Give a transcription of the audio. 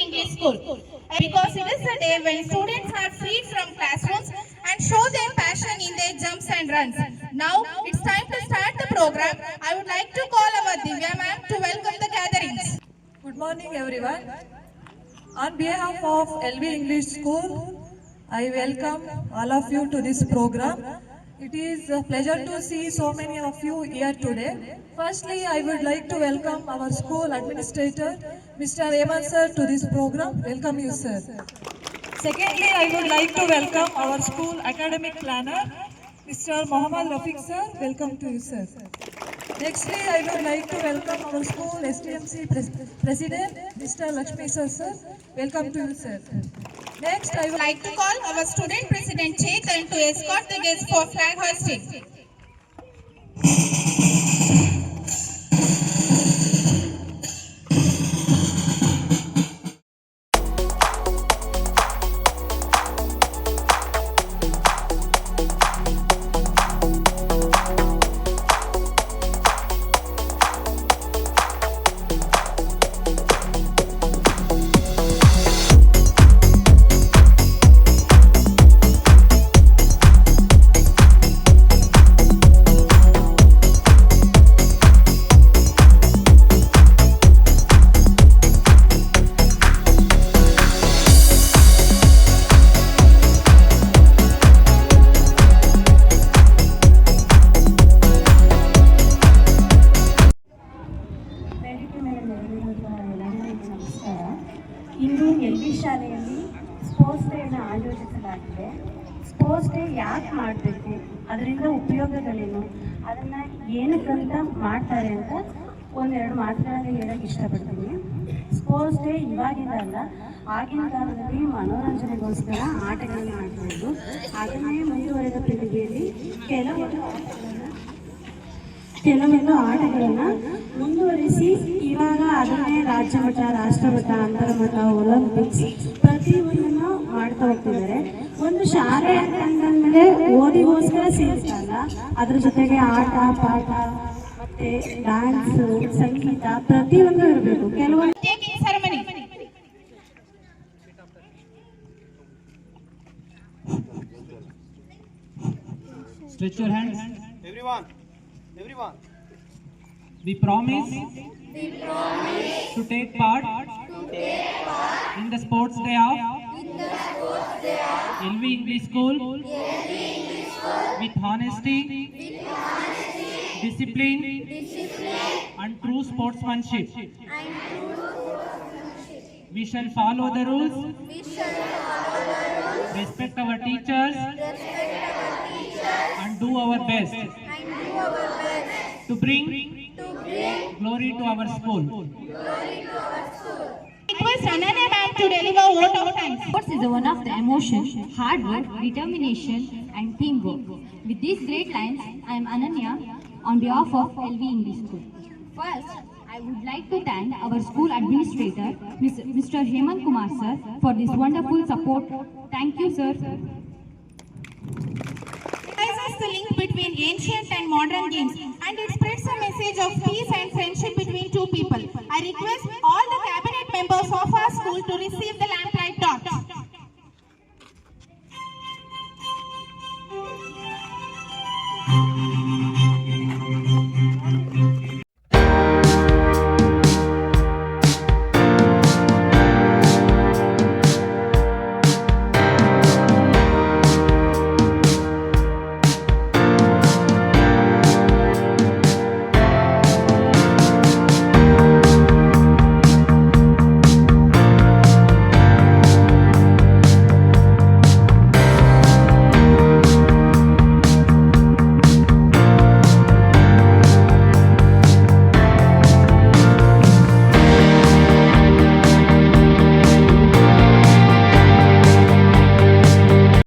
English School. Because it is the day when students are freed from classrooms and show their passion in their jumps and runs. Now it's time to start the program. I would like to call our Divya ma'am to welcome the gatherings. Good morning everyone. On behalf of LV English School, I welcome all of you to this program. It is a pleasure to see so many of you here today. Firstly, I would like to welcome our school administrator, Mr. Evan sir, to this program. Welcome you, sir. Secondly, I would like to welcome our school academic planner, Mr. Mohammad Rafiq sir. Welcome to you, sir. Nextly, I would like to welcome our school STMC President, Mr. Lakshmi sir. Welcome to you, sir. Next, I would like to call our student president Chetan to escort the guests for flag hoisting. ಇಂದು LV ಶಾಲೆಯಲ್ಲಿ sports ಡೇನ ಆಯೋಜಿಸಲಾಗಿದೆ. Sports day ಯಾಕೆ ಮಾಡಬೇಕು, ಅದರಿಂದ ಉಪಯೋಗಗಳೇನು, ಅದನ್ನು ಏನಕ್ಕಂತ ಮಾಡ್ತಾರೆ ಅಂತ ಒಂದೆರಡು ಮಾತುಗಳಲ್ಲಿ ಹೇಳಕ್ಕೆ ಇಷ್ಟಪಡ್ತೀನಿ. ಸ್ಪೋರ್ಟ್ಸ್ ಡೇ ಇವಾಗಿಂದಲ್ಲ, ಆಗಿನ ಕಾಲದಲ್ಲಿ ಮನೋರಂಜನೆಗೋಸ್ಕರ ಆಟಗಳನ್ನು ಆಡ್ಬೋದು. ಅದನ್ನೇ ಮುಂದುವರೆದ ಪೀಳಿಗೆಯಲ್ಲಿ ಕೆಲವೊಂದು ಆಟಗಳನ್ನು ಮುಂದುವರಿಸಿ ಇವಾಗ ಅದನ್ನೇ ರಾಜ್ಯ ಮಟ್ಟ, ರಾಷ್ಟ್ರಮಟ್ಟ, ಅಂತರ್ಮಟ್ಟ, ಒಲಿಂಪಿಕ್ಸ್ ಪ್ರತಿಯೊಂದನ್ನು ಮಾಡ್ತಾ ಹೋಗ್ತಿದ್ದಾರೆ. ಒಂದು ಶಾಲೆ ಅಂತಂದ್ಮೇಲೆ ಓದಿಗೋಸ್ಕರ ಸೇರಿಸಲ್ಲ, ಅದ್ರ ಜೊತೆಗೆ ಆಟ ಪಾಠ ಮತ್ತೆ ಡ್ಯಾನ್ಸ್, ಸಂಗೀತ ಪ್ರತಿಯೊಂದು ಇರಬೇಕು. ಕೆಲವೊಂದು Stretch your hands. Everyone. We promise to take part in the sports day of LV English School with honesty, discipline and true sportsmanship. We shall follow the rules, respect our teachers and do our best to bring glory to our school. Request Ananya ma'am to deliver vote of thanks. Sports is one of the emotion, hard work, determination and teamwork. With these great lines, I am Ananya on behalf of LV English School. First, I would like to thank our school administrator, Mr. Hemant Kumar sir, for this wonderful support. Thank you, sir. The link between ancient and modern games, and it spreads a message of peace and friendship between two people. I request all the cabinet members of our school to receive the lamp